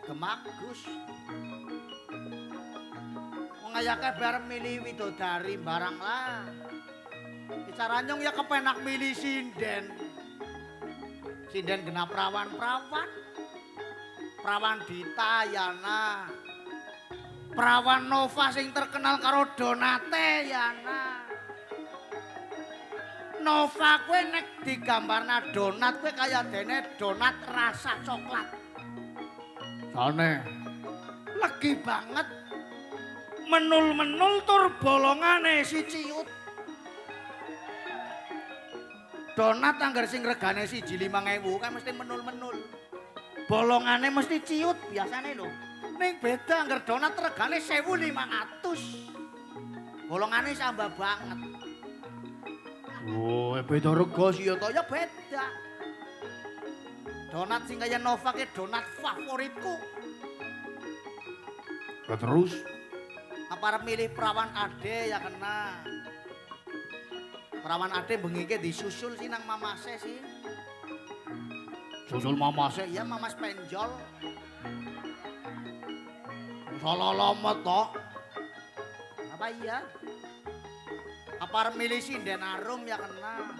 Gemagus. Wong ayake bar milih widodari barang lah. Bicaranya ya kepenak milih sinden. Sinden genap perawan-perawan. Perawan Ditayana. Perawan Nova sing terkenal karo Donate Yana. Nova kowe nek digambarna donat kowe kaya dene donat rasa coklat. Jane legi banget. Menul-menul tur bolongane si ciut. Donat anggar sing regane 1.500.000 kan mesti menul-menul. Bolongane mesti ciut biasane lho. Ning beda anggar donat regane 1.500. Bolongane sambah banget. Oh, beda rega sih ya to ya beda. Donat sing kaya Nova ki donat favoritku. Ya terus apa milih perawan ade ya kena. Perawan ade bengi ki disusul sih nang mamase sih. Susul mamase ya mamas penjol. Salah lomet toh. Apa iya? Apa milih sinden arum ya kena.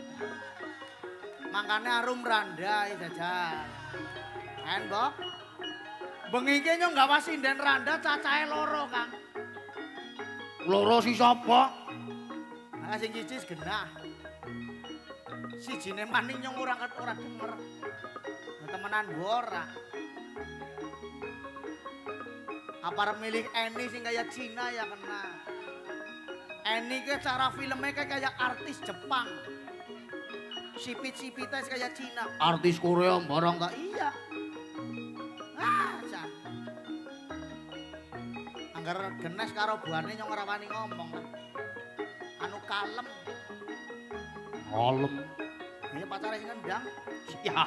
Makane arum randai jajan. Mbok. Bengi ki nyong gawa sinden randa cacahe loro, Kang. Loro si sapa? Nah, sing siji genah. Sijine maning nyong ora denger. Nah, temenan ora. Apa milih Eni sing kaya Cina ya kena. Eni ke cara filmnya kayak artis Jepang. Sipit-sipitnya kayak Cina. Artis Korea barang tak iya. Ah, jan. Angger genes karo buane nyong ora wani ngomong lah. Anu kalem. Kalem. Iya pacare sing ngendang. Ya.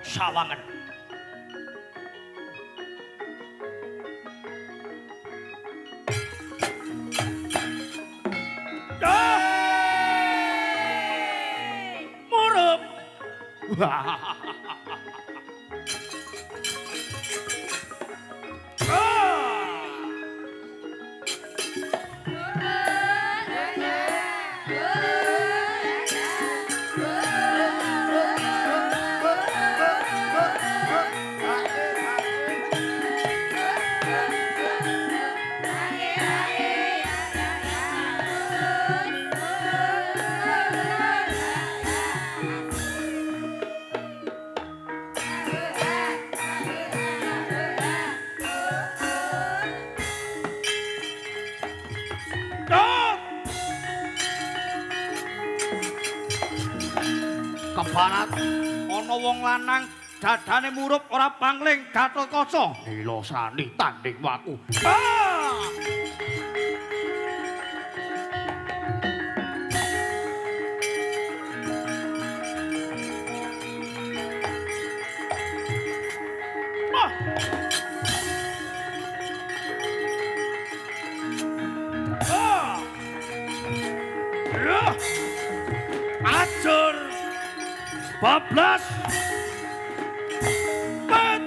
Sawangen. Murup. Kebarat ana wong lanang dadane murup ora pangling Gatotkaca. Nilosani tanding waku. Acur bablas pat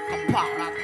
kebarat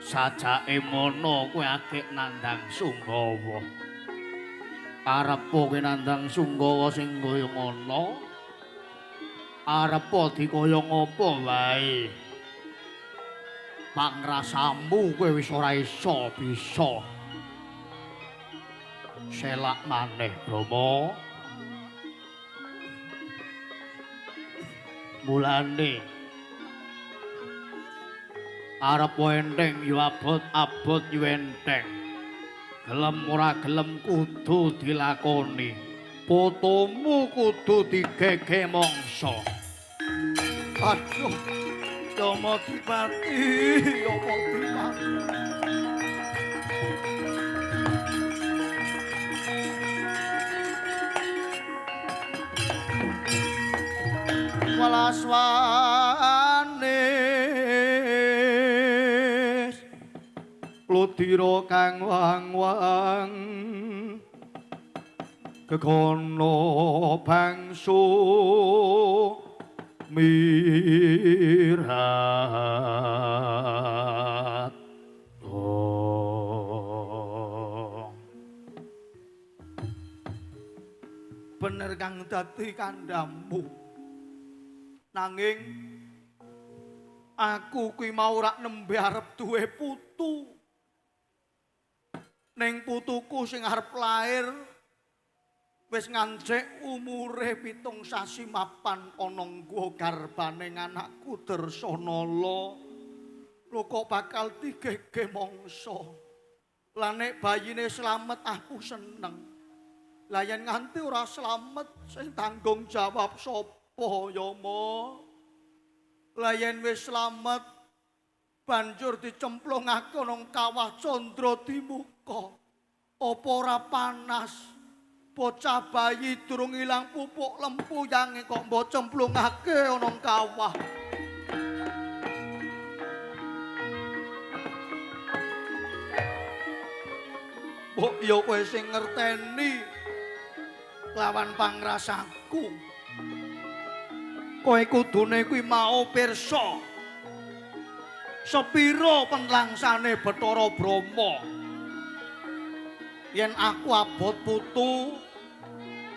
sajake mono kowe akeh nandhang Sunggawa. Arep kowe nandhang Sunggawa sing kaya ngono. Arep dikaya ngapa wae. Pangrasamu kowe wis ora iso bisa selak maneh, Brama. Mulane arep enteng yo abot yo enteng. Gelem ora gelem kudu dilakoni. Potomu kudu digege mangsa. Aduh, Yama Dipati, Yama Dipati. Walaswanis Ludira kang wang-wang kekono bangsu mirat bener kang dadi kandhamu nanging aku kuwi mau rak nembe arep duwe putu ning putuku sing arep lair wis ngancik umure 7 sasi mapan ana nggo garbane anakku Dersanala lho kok bakal digege mangsa lan nek bayine slamet aku seneng lah yen nganti ora slamet sing tanggung jawab sapa Yama lah yen wis slamet banjur dicemplungake nang kawah Candra Dimuka apa ora panas bocah bayi durung ilang pupuk lempuyange kok mbok cemplungake ana kawah. Mbok ya kowe sing ngerteni lawan pangrasaku. Kowe kudune kuwi mau pirsa. Sepira penlangsane Bathara Brama. Yen aku abot putu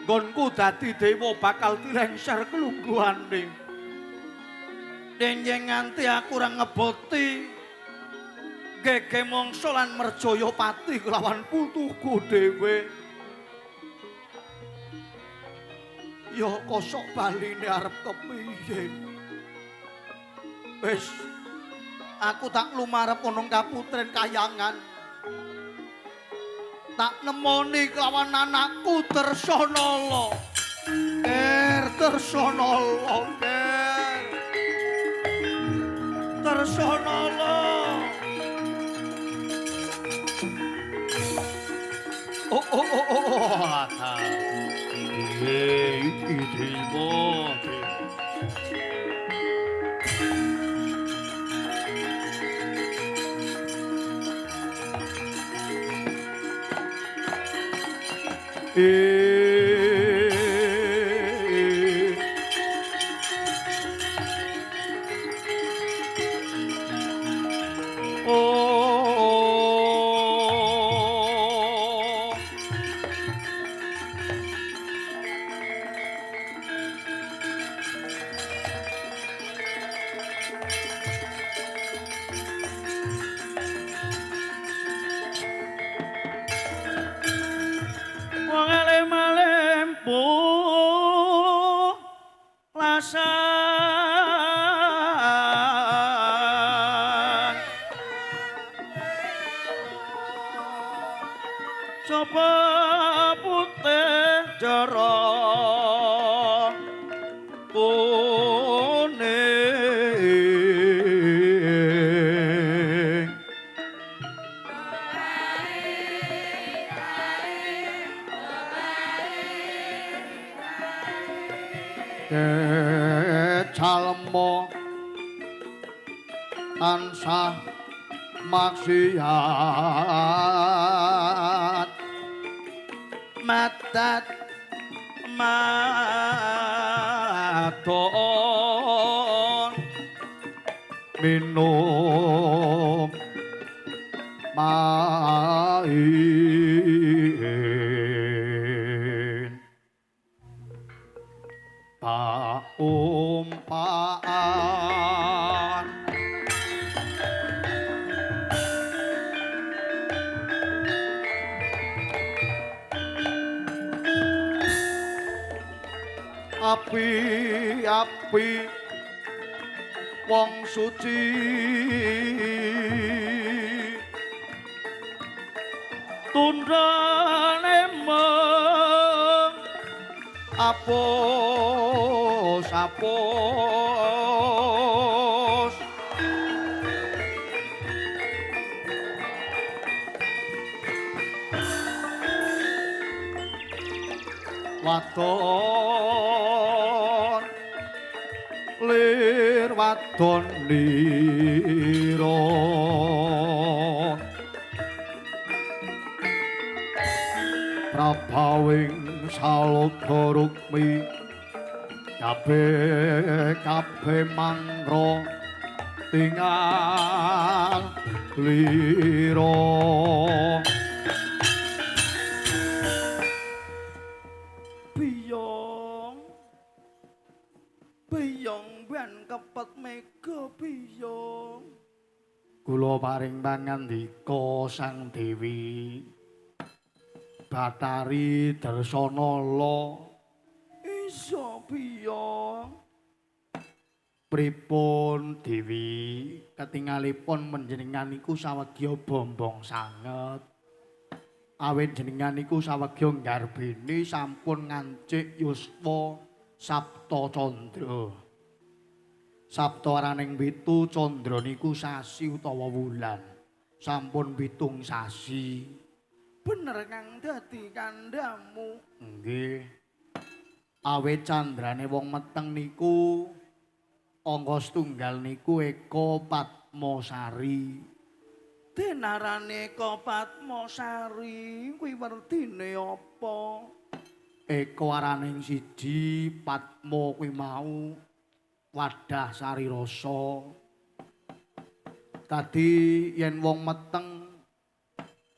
nggonku dadi dewa bakal dilengser kelungguhane. Yen nganti aku ora ngeboti gege mangsa lan merjaya pati kelawan putuku dhewe. Ya kosok baline arep kepiye. Wis aku tak lumarep ana kaputren kayangan. Tak nemoni kelawan anakku Dersanala. Dersanala, Dersanala. Oh, iki bote. Sapa putih jara kuning kecalmo tansah maksiat matat maton minum umpain paumpaan api wong suci tundane meng apus wadon lir wadon liro prabawing salada rukmi kabeh mangro tinggal liro biyong ben kepet mega biyong kula paring pangandika Sang Dewi Bathari Darsanala iso biyong pripun Dewi ketingalipun panjenengan niku sawegya bombong sanget awit jenengan niku sawegya nggarbini sampun ngancik yuswa Sabta Candra. Sabta araning 7 Candra niku sasi utawa wulan. Sampun 7 sasi. Bener kang dadi kandhamu. Nggih. Awit candrane wong meteng niku angka setunggal niku Eka Padmasari. Denarane Eka Padmasari kuwi wertine apa? Eka araning 1 Padma kuwi mau wadah sari rasa. Dadi yen wong meteng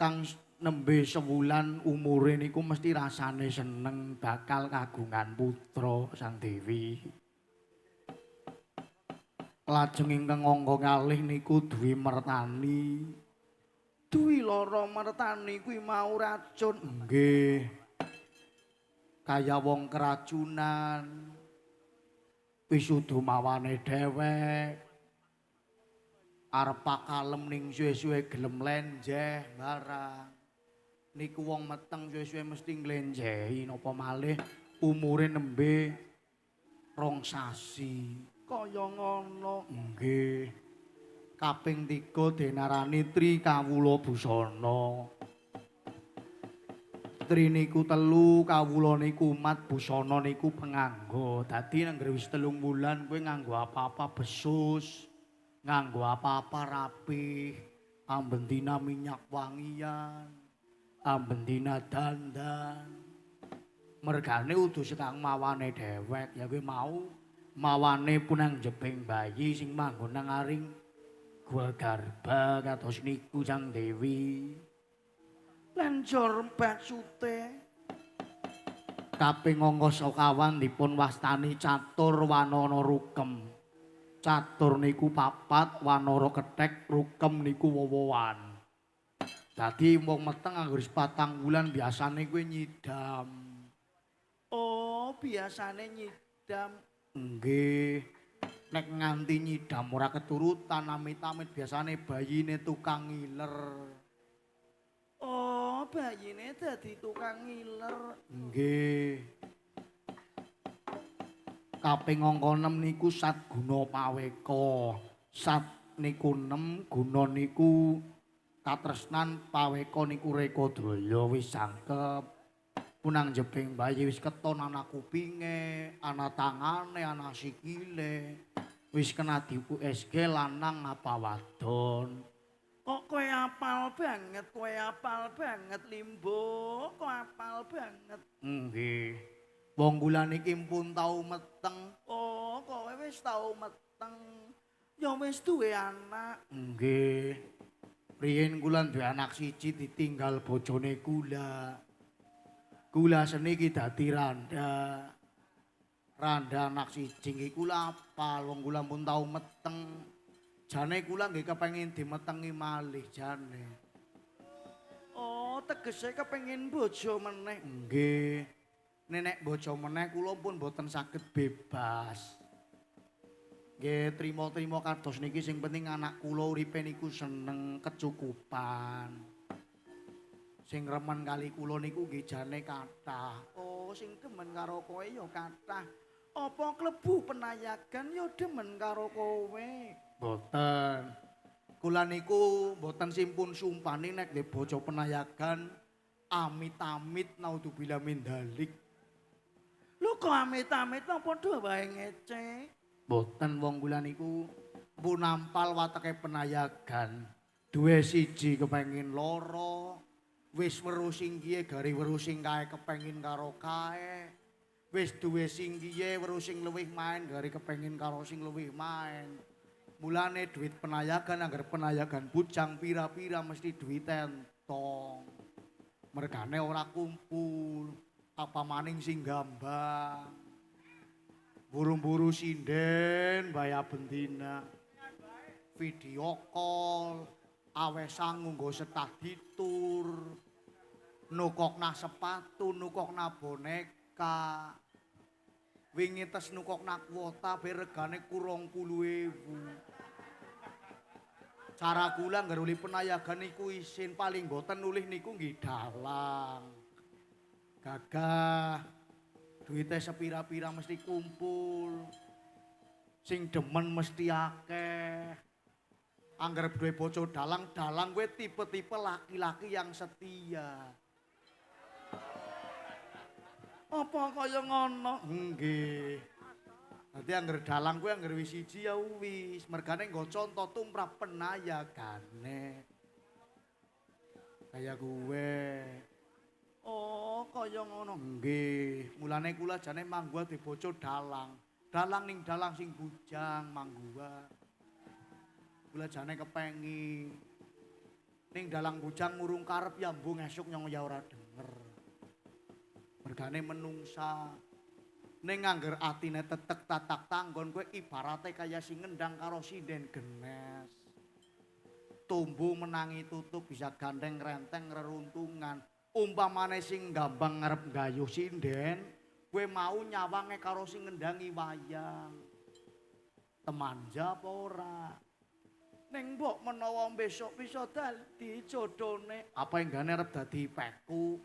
kang nembe sewulan umure niku mesti rasane seneng bakal kagungan putra Sang Dewi. Lajeng ingkang angka kalih niku duwi mertani. Duwi lara mertani kuwi mau racun. Nggih. Kaya wong keracunan. Wisuda mawane dhewek. Arep pakalem ning suwe-suwe gelem lenjeh barang. Niku wong meteng suwe-suwe mesti nglenjehi napa malih umure nembe 2 sasi. Kaya ngono. Nggih. Kaping 3 denarani Tri Kawula Busana. Tri niku 3 kawula niku umat busana niku penganggo. Dadi nang wis 3 wulan kowe nganggo apa-apa besus, nganggo apa-apa rapih, ambendina minyak wangian, ambendina dandan. Mergane udu sekang mawane dhewek ya kowe mau mawane punang jebeng bayi sing manggon nang aring gua garba kados niku Sang Dewi. Lenjor bacute Kaping angka sekawan dipun wastani catur wanana rukem. Catur niku 4, wanara kethek, rukem niku wowoan. Dadi wong meteng anggere 4 wulan biasane kowe nyidam. Oh, biasane nyidam. Nggih. Nek nganti nyidam ora keturutan amit-amit biasane bayine tukang ngiler. Oh, bayine dadi tukang ngiler. Nggih. Kaping angka 6 niku Satguna Paweka. Sat niku 6, guna niku katresnan, paweka niku Rekodaya wis jangkep. Punang jebeng bayi wis keton ana kupinge, ana tangane, ana sikile. Wis kena dipu SG lanang apa wadon. Kok kowe apal banget Limbo, kok apal banget. Nggih. Wong kula niki pun tau meteng. Oh, kowe wis tau meteng. Ya wis duwe anak. Nggih. Riyen kula duwe anak siji ditinggal bojone kula. Kula seniki dadi randa. Randa anak siji iki kula apal wong kula pun tau meteng. Jane kula nggih kepengin dimetengi malih jane. Oh, tegese kepengin bojo meneh. Nggih. Nenek bojo meneh kula pun boten saged bebas. Nggih trima-trima kados niki sing penting anak kula uripe niku seneng kecukupan. Sing remen kali kula niku nggih jane kathah. Oh, sing demen karo kowe ya kathah. Apa klebu penayagan ya demen karo kowe? Boten. Kula niku boten simpun sumpani nek nggih bojo penayagan amit-amit naudzubillah min dzalik. Lho kok amit-amit apa padha wae ngece? Boten wong kula niku pun nampal wateke penayagan. Duwe siji kepengin loro, wis weruh sing kiye gari weruh sing kae kepengin karo kae. Wis duwe sing kiye weruh sing luwih main gari kepengin karo sing luwih main. Mulane duit penayagan anggar penayagan bujang pira-pira mesti duit entong. Mergane ora kumpul, apa maning sing gambang. Buru-buru sinden baya bendina. Video call, awesang nggo setah ditur. Nukokna sepatu, nukokna boneka. Wingi tes nukokna kuota regane kurang 20.000. Cara kula ngeruli penayagan niku isin paling boten nulih niku nggih dalang. Gagah duite sepira-pira mesti kumpul. Sing demen mesti akeh. Angger duwe bojo dalang-dalang kowe tipe-tipe laki-laki yang setia. Apa kaya ngono? Nggih. Dadi angger dalang kuwi angger wis siji ya wis, mergane nggo conto tumrap penayagane. Kaya kuwe. Oh, kaya ngono. Nggih, mulane kula jane manggua di bojo dalang. Dalang ning dalang sing bujang manggua. Kula jane kepengin ning dalang bujang ngurung karep ya mbung esuk nyong ya ora denger. Mergane menungsa ning angger atine tetek tatak tanggon kowe ibarate kaya sing ngendang karo sinden genes. Tumbu menangi tutup bisa gandeng renteng reruntungan. Umpamane sing gampang ngarep gayuh sinden, kowe mau nyawange karo sing ngendangi wayang. Temanja apa ora? Ning mbok menawa besok bisa dadi jodhone. Apa enggane arep dadi peku?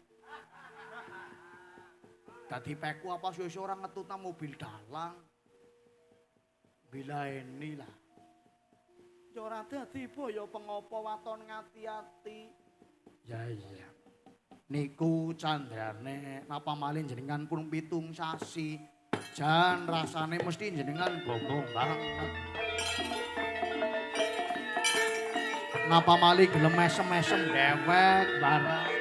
Dadi peku apa suwe-suwe ora ngetutna mobil dalang. Bila ini lah. Ya ora dadi boyo pengopo waton ngati-ati. Ya iya. Niku candrane napa malih jenengan pun 7 sasi. Jan rasane mesti jenengan bombong banget. Napa malih gelem mesem-mesem dewek barang.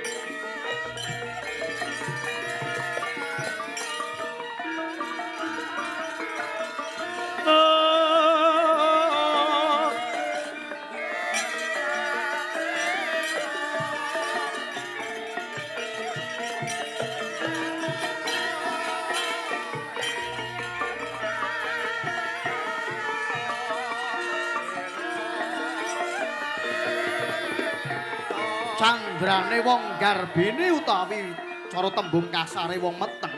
Candrane wong garbine utawi cara tembung kasare wong meteng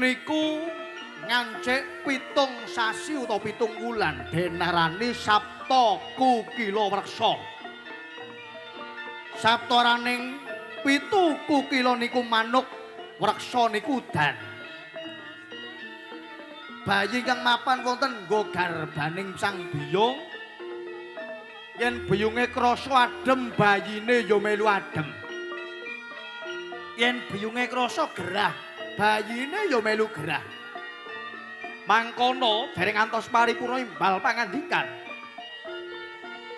niku ngancik 7 sasi utawa 7 wulan denarani Sabta Kukila Wreksa. Saptaraning 7 kukila niku manuk, wreksa niku udan. Bayi kang mapan wonten nggo garbaning sang biyung. Yen biyunge krasa adem, bayine ya melu adem. Yen biyunge krasa gerah, bayine ya melu gerah. Mangkono dereng ngantos paripurna imbal pangandikan.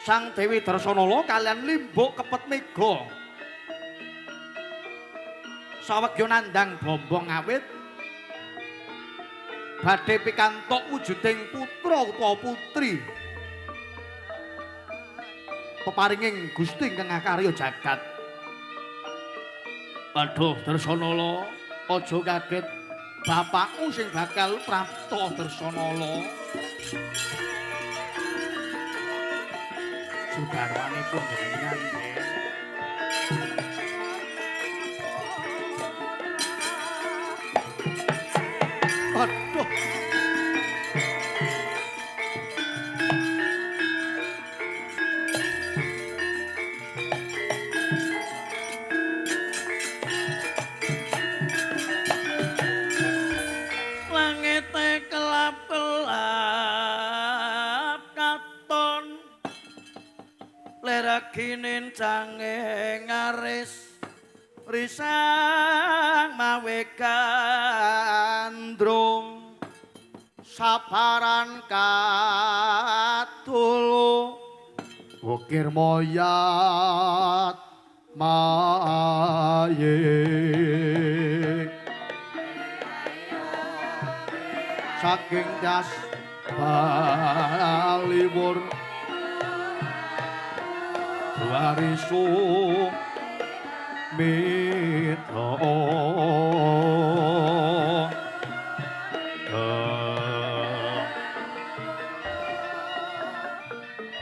Sang Dewi Darsanala kaliyan Limbuk Kepet Mega. Sawegya nandhang bombong awit badhe pikantuk wujuding putra utawa putri. peparinging Gusti ingkang ngakarya jagat. Waduh, Darsanala, aja kaget. Bapakmu sing bakal prapta Darsanala. Sudarmanipun jenengan nggih. Waduh. Ginin cange ngaris risang mawe gandrung saparan katulu ukir moyat mayik saking das baliwor warisu mitra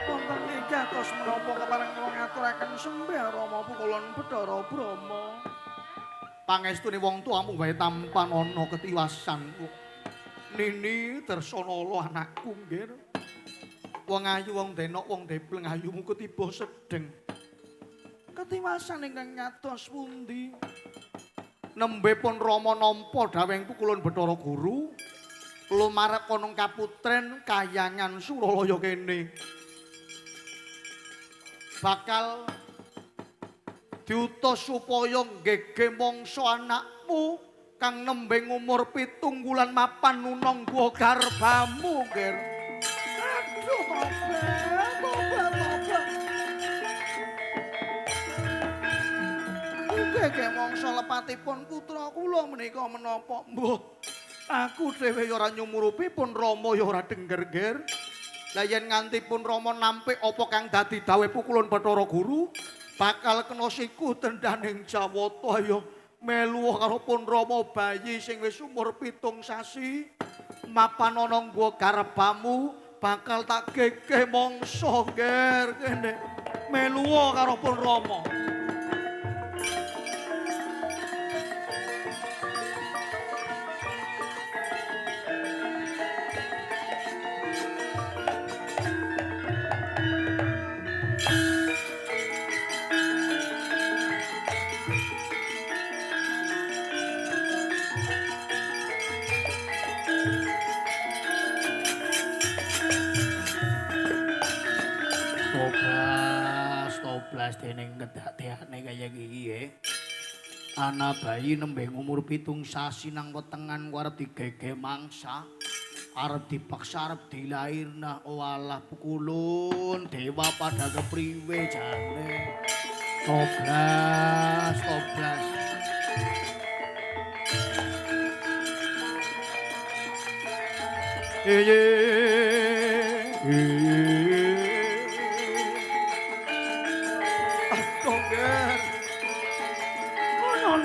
wonten wigatos menapa kepareng kula ngaturaken sembah Rama pukulan Bathara Brama pangestune wong tuamu gawe tampan ana ketiwasan Nini Darsanala anakku nggih wong ayu wong denok wong debleng ayumu ketiba sedeng ketiwasan ingkang nyatos pundi nembe pun Rama nampa dawuhing pukulan Bathara Guru lumarep konung kaputren kayangan Suralaya kene bakal diutus supaya nggege mangsa anakmu kang nembeng umur 7 wulan mapan nunong gua garbamu ger Gege mangsa lepatipun putra kula menika menapa mbuh aku dhewe ya ora nyumurupi pun Rama ya ora denger-ger lah yen nganti pun Rama nampik apa kang dadi dawuh pukulan Bathara Guru bakal kena siku tendaning Jawata ya melu karo pun Rama bayi sing wis umur 7 sasi mapan ana nggo garbamu bakal tak gege mangsa ger kene melu karo pun Rama Toblas dening kedadeane kaya iki ana bayi nembeng umur 7 sasi nang wetengan arep digege mangsa arep dipaksa arep dilairna walah pukulun dewa pada kepriwe jane toblas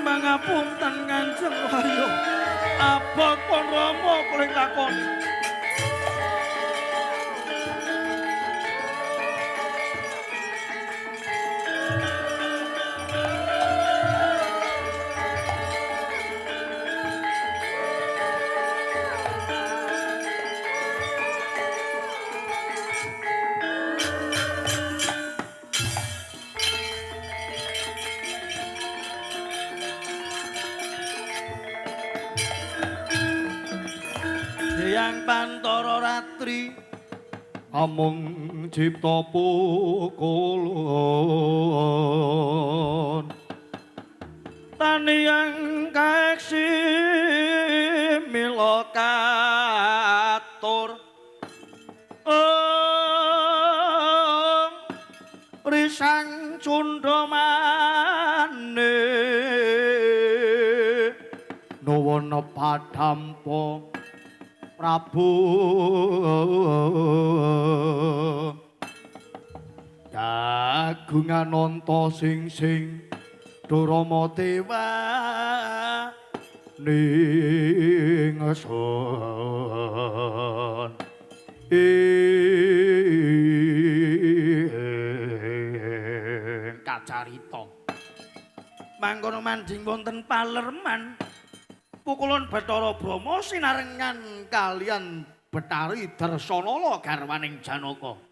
Pangapunten Kanjeng Wayu abot pun Rama kula lakoni Hyang Pantara Ratri amung cipta pukulun taniyang kaeksi mila katur risang cundha maneh nuwana padampa Prabu Kagungan nanta sing Durama Dewa ning sun kacarita mangkono manjing wonten Palerman pukulun Bathara Brama sinarengan kalian Betari Darsanala garwaning Janaka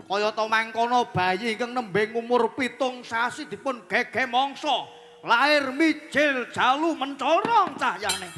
kayata mangkono bayi ingkang nembing umur 7 sasi dipun gege mangsa lair mijil jalu mencorong cahyane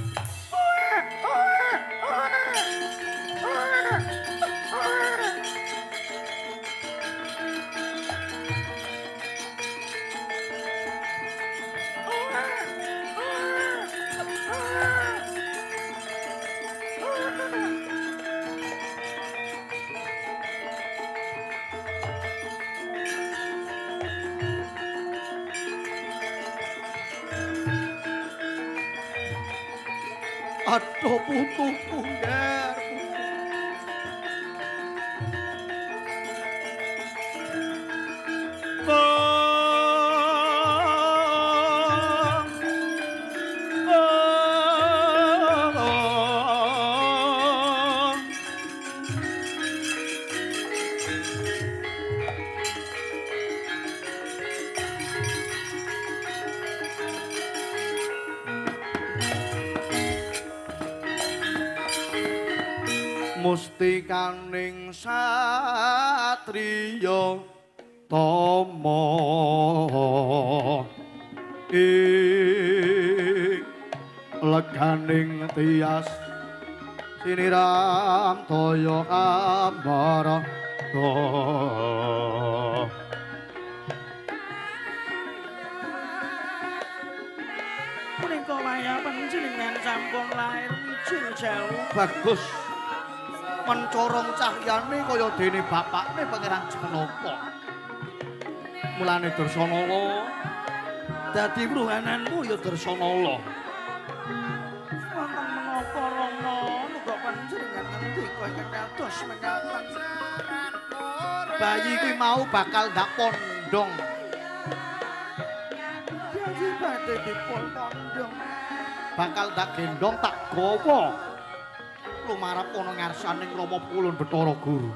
Aduh putuku nger mustikaning satriya tama ing leganing tias siniram toya ambarata punika wayah panjenengan sampun lair mijil jalu bagus mencorong cahyane kaya dene bapakne Pangeran Janaka. Mulane Darsanala dadi bruhananmu ya Darsanala. Wonten menapa Rama muga panjenengan ngendika ingkang kados menyatan bayi kuwi mau bakal ndak pondong. Bayi badhe dipun pondong. Bakal ndak gendong tak gawa. Lumarap ana ngarsaning Rama Pukulun Bathara Guru.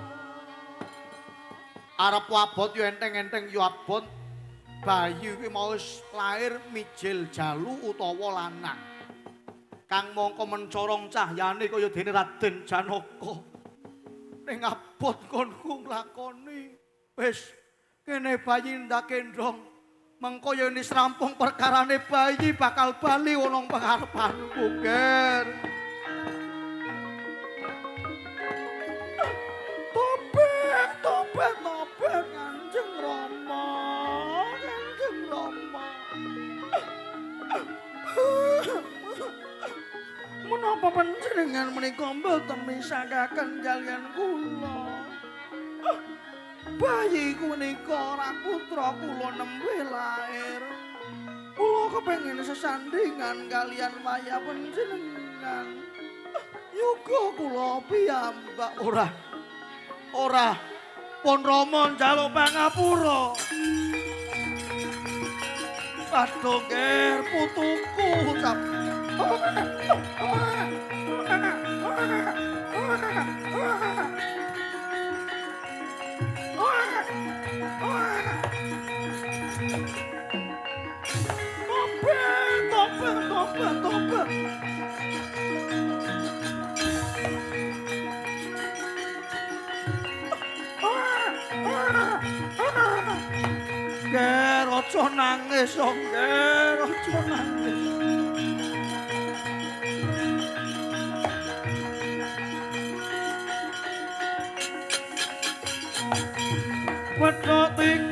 Arep abot yo enteng-enteng yo abot. Bayi kuwi mau lair mijil jalu utawa lanang. Kang mongko mencorong cahyane kaya dene Raden Janaka. Ning abot konku nglakoni. Wis kene bayi ndak kendhong. Mengko yen wis rampung perkarane bayi bakal bali ana pengarepanku, Ger. Tobat Kanjeng Rama, Kanjeng Rama. Menapa panjenengan menika mboten misakaken kaliyan kula? Bayi punika ora putra kula nembe lair. Kula kepengin sesandingan kaliyan wayah panjenengan. Yuga kula piyambak ora pun Rama njaluk pangapura. Aduh nger putuku cap. Tobat. Ger, aja nangis, Ger, aja nangis. Wedha